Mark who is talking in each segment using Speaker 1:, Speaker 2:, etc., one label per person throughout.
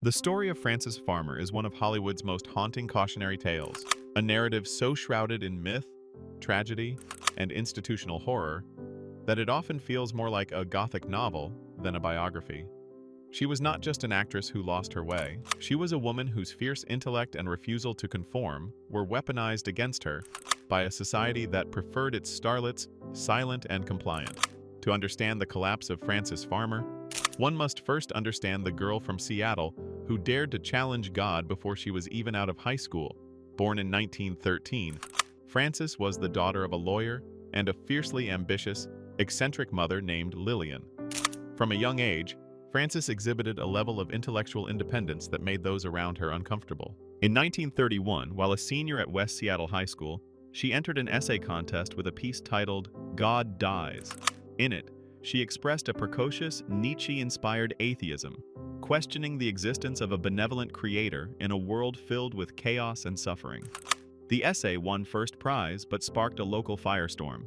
Speaker 1: The story of Frances Farmer is one of Hollywood's most haunting cautionary tales, a narrative so shrouded in myth, tragedy, and institutional horror that it often feels more like a Gothic novel than a biography. She was not just an actress who lost her way, she was a woman whose fierce intellect and refusal to conform were weaponized against her by a society that preferred its starlets silent and compliant. To understand the collapse of Frances Farmer, one must first understand the girl from Seattle who dared to challenge God before she was even out of high school. Born in 1913, Frances was the daughter of a lawyer and a fiercely ambitious, eccentric mother named Lillian. From a young age, Frances exhibited a level of intellectual independence that made those around her uncomfortable. In 1931, while a senior at West Seattle High School, she entered an essay contest with a piece titled "God Dies." In it, she expressed a precocious, Nietzsche-inspired atheism, questioning the existence of a benevolent creator in a world filled with chaos and suffering. The essay won first prize but sparked a local firestorm.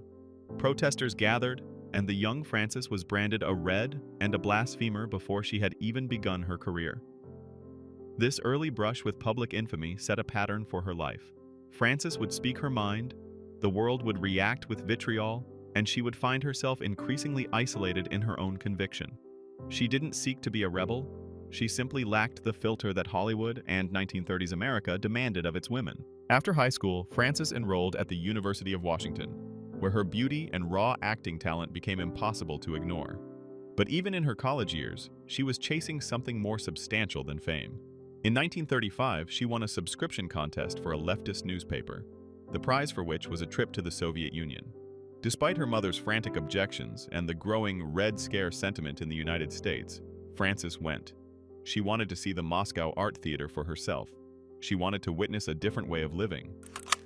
Speaker 1: Protesters gathered, and the young Frances was branded a red and a blasphemer before she had even begun her career. This early brush with public infamy set a pattern for her life. Frances would speak her mind, the world would react with vitriol, and she would find herself increasingly isolated in her own conviction. She didn't seek to be a rebel, she simply lacked the filter that Hollywood and 1930s America demanded of its women. After high school, Frances enrolled at the University of Washington, where her beauty and raw acting talent became impossible to ignore. But even in her college years, she was chasing something more substantial than fame. In 1935, she won a subscription contest for a leftist newspaper, the prize for which was a trip to the Soviet Union. Despite her mother's frantic objections and the growing Red Scare sentiment in the United States, Frances went. She wanted to see the Moscow Art Theater for herself. She wanted to witness a different way of living.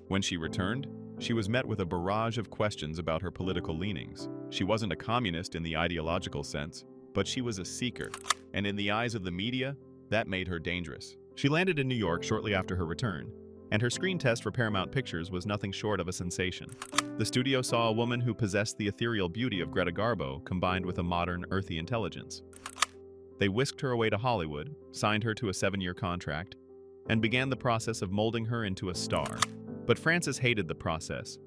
Speaker 1: When she returned, she was met with a barrage of questions about her political leanings. She wasn't a communist in the ideological sense, but she was a seeker, and in the eyes of the media, that made her dangerous. She landed in New York shortly after her return, and her screen test for Paramount Pictures was nothing short of a sensation. The studio saw a woman who possessed the ethereal beauty of Greta Garbo combined with a modern, earthy intelligence. They whisked her away to Hollywood, signed her to a 7-year contract, and began the process of molding her into a star. But Frances hated the process.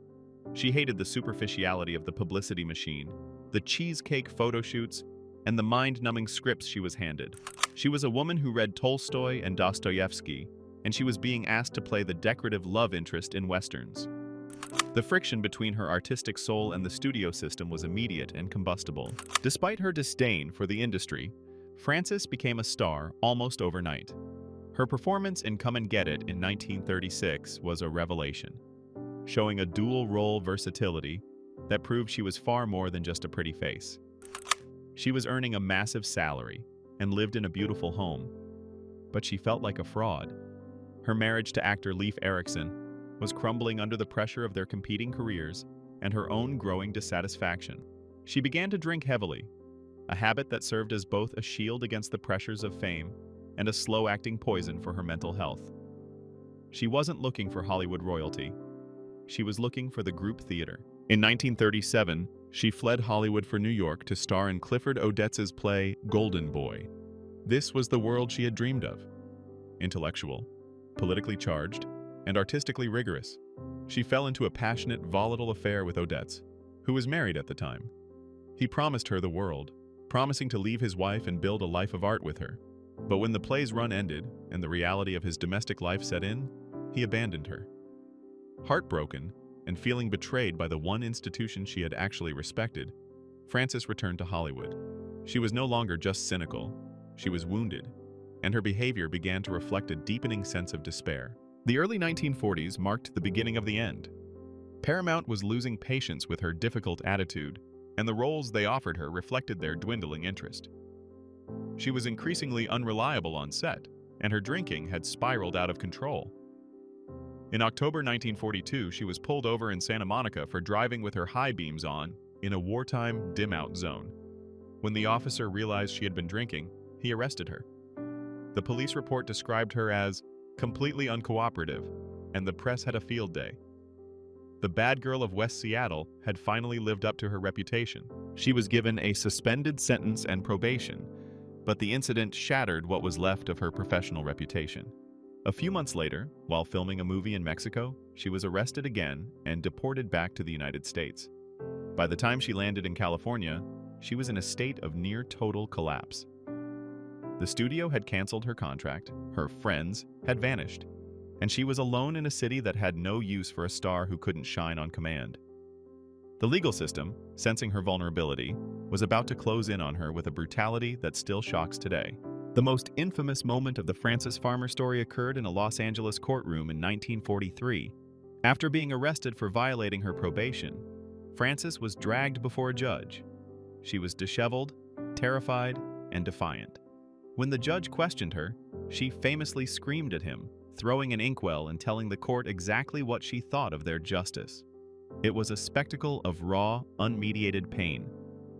Speaker 1: She hated the superficiality of the publicity machine, the cheesecake photo shoots, and the mind-numbing scripts she was handed. She was a woman who read Tolstoy and Dostoevsky, and she was being asked to play the decorative love interest in westerns. The friction between her artistic soul and the studio system was immediate and combustible. Despite her disdain for the industry, Frances became a star almost overnight. Her performance in Come and Get It in 1936 was a revelation, showing a dual-role versatility that proved she was far more than just a pretty face. She was earning a massive salary and lived in a beautiful home, but she felt like a fraud. Her marriage to actor Leif Erikson was crumbling under the pressure of their competing careers and her own growing dissatisfaction. She began to drink heavily, a habit that served as both a shield against the pressures of fame and a slow-acting poison for her mental health. She wasn't looking for Hollywood royalty. She was looking for the group theater. In 1937, she fled Hollywood for New York to star in Clifford Odets's play Golden Boy. This was the world she had dreamed of. Intellectual, politically charged, and artistically rigorous. She fell into a passionate, volatile affair with Odets, who was married at the time. He promised her the world, promising to leave his wife and build a life of art with her. But when the play's run ended and the reality of his domestic life set in, he abandoned her. Heartbroken and feeling betrayed by the one institution she had actually respected, Frances returned to Hollywood. She was no longer just cynical, she was wounded, and her behavior began to reflect a deepening sense of despair. The early 1940s marked the beginning of the end. Paramount was losing patience with her difficult attitude, and the roles they offered her reflected their dwindling interest. She was increasingly unreliable on set, and her drinking had spiraled out of control. In October 1942, she was pulled over in Santa Monica for driving with her high beams on in a wartime dim-out zone. When the officer realized she had been drinking, he arrested her. The police report described her as completely uncooperative, and the press had a field day. The bad girl of West Seattle had finally lived up to her reputation. She was given a suspended sentence and probation, but the incident shattered what was left of her professional reputation. A few months later, while filming a movie in Mexico, she was arrested again and deported back to the United States. By the time she landed in California, she was in a state of near total collapse. The studio had canceled her contract, her friends had vanished, and she was alone in a city that had no use for a star who couldn't shine on command. The legal system, sensing her vulnerability, was about to close in on her with a brutality that still shocks today. The most infamous moment of the Frances Farmer story occurred in a Los Angeles courtroom in 1943. After being arrested for violating her probation, Frances was dragged before a judge. She was disheveled, terrified, and defiant. When the judge questioned her, she famously screamed at him, throwing an inkwell and telling the court exactly what she thought of their justice. It was a spectacle of raw, unmediated pain,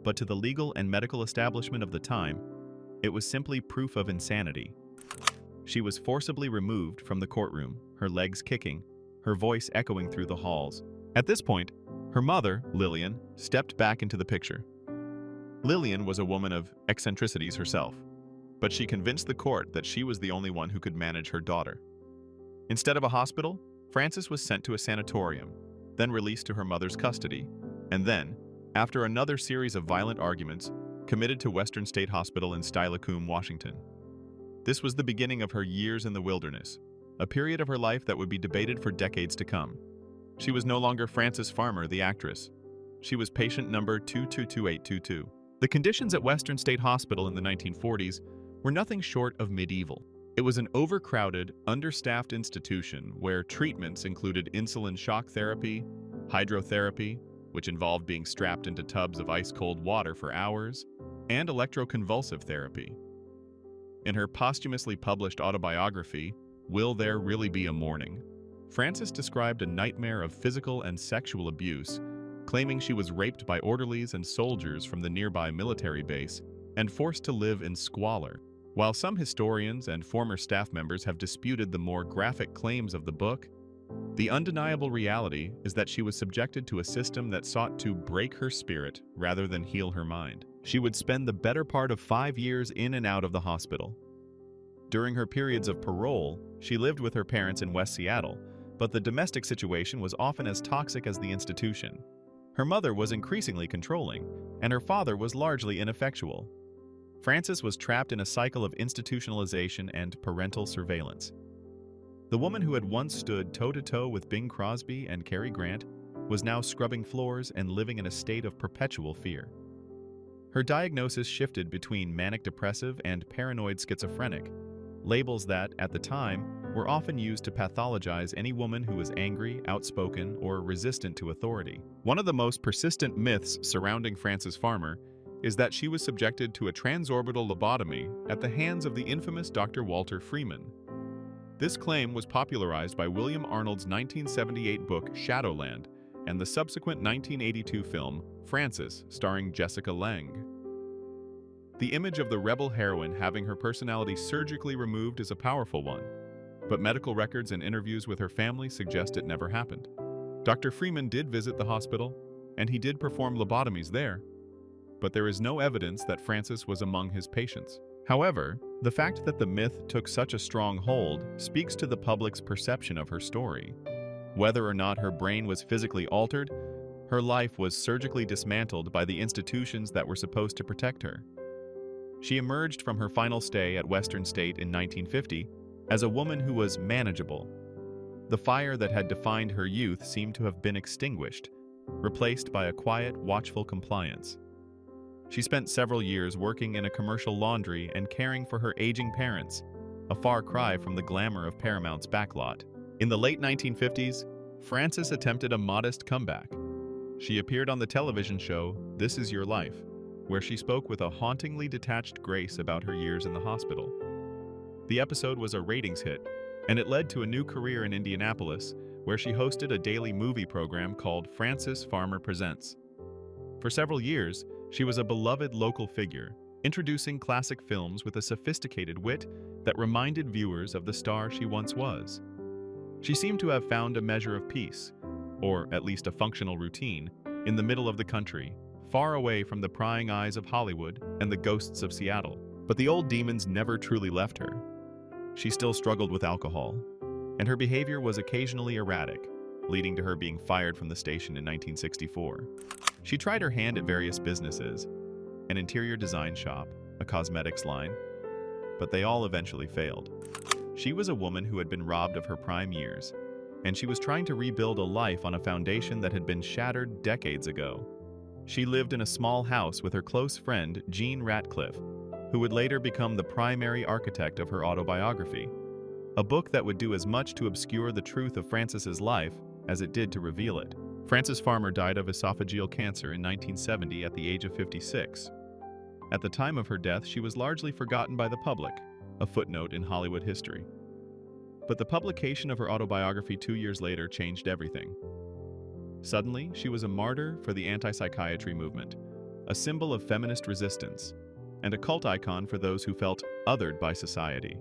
Speaker 1: but to the legal and medical establishment of the time, it was simply proof of insanity. She was forcibly removed from the courtroom, her legs kicking, her voice echoing through the halls. At this point, her mother, Lillian, stepped back into the picture. Lillian was a woman of eccentricities herself, but she convinced the court that she was the only one who could manage her daughter. Instead of a hospital, Frances was sent to a sanatorium, then released to her mother's custody, and then, after another series of violent arguments, committed to Western State Hospital in Steilacoom, Washington. This was the beginning of her years in the wilderness, a period of her life that would be debated for decades to come. She was no longer Frances Farmer, the actress. She was patient number 222822. The conditions at Western State Hospital in the 1940s were nothing short of medieval. It was an overcrowded, understaffed institution where treatments included insulin shock therapy, hydrotherapy, which involved being strapped into tubs of ice-cold water for hours, and electroconvulsive therapy. In her posthumously published autobiography, Will There Really Be a Morning?, Frances described a nightmare of physical and sexual abuse, claiming she was raped by orderlies and soldiers from the nearby military base and forced to live in squalor. While some historians and former staff members have disputed the more graphic claims of the book, the undeniable reality is that she was subjected to a system that sought to break her spirit rather than heal her mind. She would spend the better part of 5 years in and out of the hospital. During her periods of parole, she lived with her parents in West Seattle, but the domestic situation was often as toxic as the institution. Her mother was increasingly controlling, and her father was largely ineffectual. Frances was trapped in a cycle of institutionalization and parental surveillance. The woman who had once stood toe-to-toe with Bing Crosby and Cary Grant was now scrubbing floors and living in a state of perpetual fear. Her diagnosis shifted between manic-depressive and paranoid schizophrenic, labels that, at the time, were often used to pathologize any woman who was angry, outspoken, or resistant to authority. One of the most persistent myths surrounding Frances Farmer is that she was subjected to a transorbital lobotomy at the hands of the infamous Dr. Walter Freeman. This claim was popularized by William Arnold's 1978 book Shadowland and the subsequent 1982 film Frances, starring Jessica Lange. The image of the rebel heroine having her personality surgically removed is a powerful one, but medical records and interviews with her family suggest it never happened. Dr. Freeman did visit the hospital, and he did perform lobotomies there, but there is no evidence that Frances was among his patients. However, the fact that the myth took such a strong hold speaks to the public's perception of her story. Whether or not her brain was physically altered, her life was surgically dismantled by the institutions that were supposed to protect her. She emerged from her final stay at Western State in 1950 as a woman who was manageable. The fire that had defined her youth seemed to have been extinguished, replaced by a quiet, watchful compliance. She spent several years working in a commercial laundry and caring for her aging parents, a far cry from the glamour of Paramount's backlot. In the late 1950s, Frances attempted a modest comeback. She appeared on the television show This Is Your Life, where she spoke with a hauntingly detached grace about her years in the hospital. The episode was a ratings hit, and it led to a new career in Indianapolis, where she hosted a daily movie program called Frances Farmer Presents. For several years, she was a beloved local figure, introducing classic films with a sophisticated wit that reminded viewers of the star she once was. She seemed to have found a measure of peace, or at least a functional routine, in the middle of the country, far away from the prying eyes of Hollywood and the ghosts of Seattle. But the old demons never truly left her. She still struggled with alcohol, and her behavior was occasionally erratic, leading to her being fired from the station in 1964. She tried her hand at various businesses, an interior design shop, a cosmetics line, but they all eventually failed. She was a woman who had been robbed of her prime years, and she was trying to rebuild a life on a foundation that had been shattered decades ago. She lived in a small house with her close friend, Jean Ratcliffe, who would later become the primary architect of her autobiography, a book that would do as much to obscure the truth of Frances's life as it did to reveal it. Frances Farmer died of esophageal cancer in 1970 at the age of 56. At the time of her death, she was largely forgotten by the public, a footnote in Hollywood history. But the publication of her autobiography 2 years later changed everything. Suddenly, she was a martyr for the anti-psychiatry movement, a symbol of feminist resistance, and a cult icon for those who felt othered by society.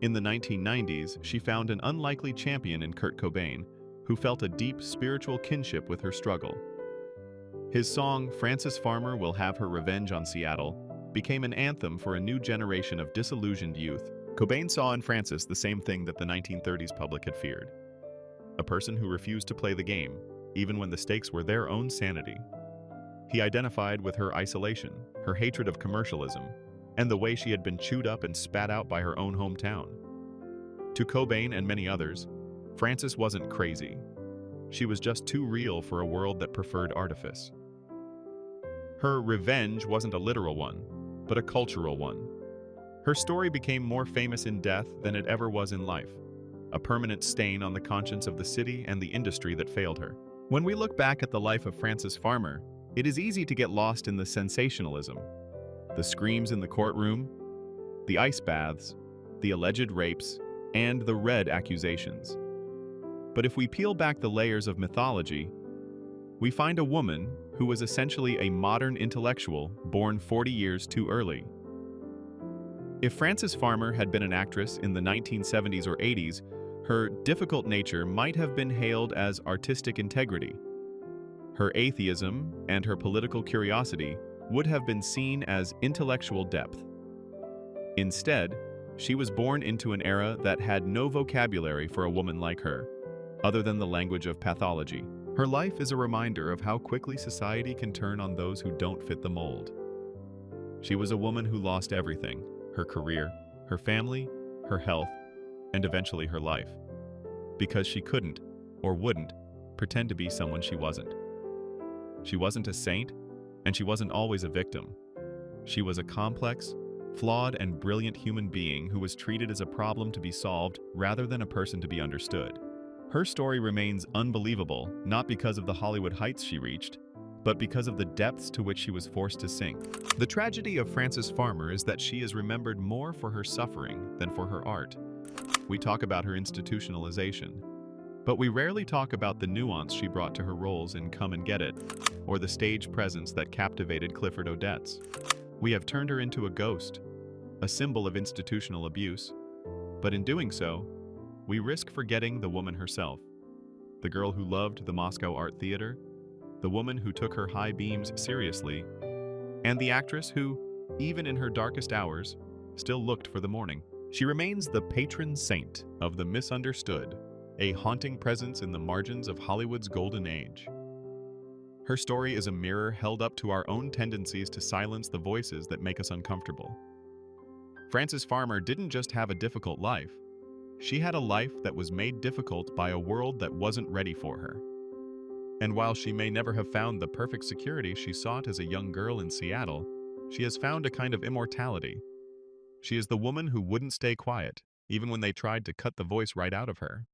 Speaker 1: In the 1990s, she found an unlikely champion in Kurt Cobain, who felt a deep spiritual kinship with her struggle. His song, Frances Farmer Will Have Her Revenge on Seattle, became an anthem for a new generation of disillusioned youth. Cobain saw in Frances the same thing that the 1930s public had feared: a person who refused to play the game, even when the stakes were their own sanity. He identified with her isolation, her hatred of commercialism, and the way she had been chewed up and spat out by her own hometown. To Cobain and many others, Frances wasn't crazy. She was just too real for a world that preferred artifice. Her revenge wasn't a literal one, but a cultural one. Her story became more famous in death than it ever was in life, a permanent stain on the conscience of the city and the industry that failed her. When we look back at the life of Frances Farmer, it is easy to get lost in the sensationalism. The screams in the courtroom, the ice baths, the alleged rapes, and the red accusations. But if we peel back the layers of mythology, we find a woman who was essentially a modern intellectual born 40 years too early. If Frances Farmer had been an actress in the 1970s or 80s, her difficult nature might have been hailed as artistic integrity. Her atheism and her political curiosity would have been seen as intellectual depth. Instead, she was born into an era that had no vocabulary for a woman like her, other than the language of pathology. Her life is a reminder of how quickly society can turn on those who don't fit the mold. She was a woman who lost everything: her career, her family, her health, and eventually her life, because she couldn't, or wouldn't, pretend to be someone she wasn't. She wasn't a saint, and she wasn't always a victim. She was a complex, flawed, and brilliant human being who was treated as a problem to be solved rather than a person to be understood. Her story remains unbelievable, not because of the Hollywood heights she reached, but because of the depths to which she was forced to sink. The tragedy of Frances Farmer is that she is remembered more for her suffering than for her art. We talk about her institutionalization, but we rarely talk about the nuance she brought to her roles in Come and Get It, or the stage presence that captivated Clifford Odets. We have turned her into a ghost, a symbol of institutional abuse, but in doing so, we risk forgetting the woman herself, the girl who loved the Moscow Art Theater, the woman who took her high beams seriously, and the actress who, even in her darkest hours, still looked for the morning. She remains the patron saint of the misunderstood, a haunting presence in the margins of Hollywood's golden age. Her story is a mirror held up to our own tendencies to silence the voices that make us uncomfortable. Frances Farmer didn't just have a difficult life. She had a life that was made difficult by a world that wasn't ready for her. And while she may never have found the perfect security she sought as a young girl in Seattle, she has found a kind of immortality. She is the woman who wouldn't stay quiet, even when they tried to cut the voice right out of her.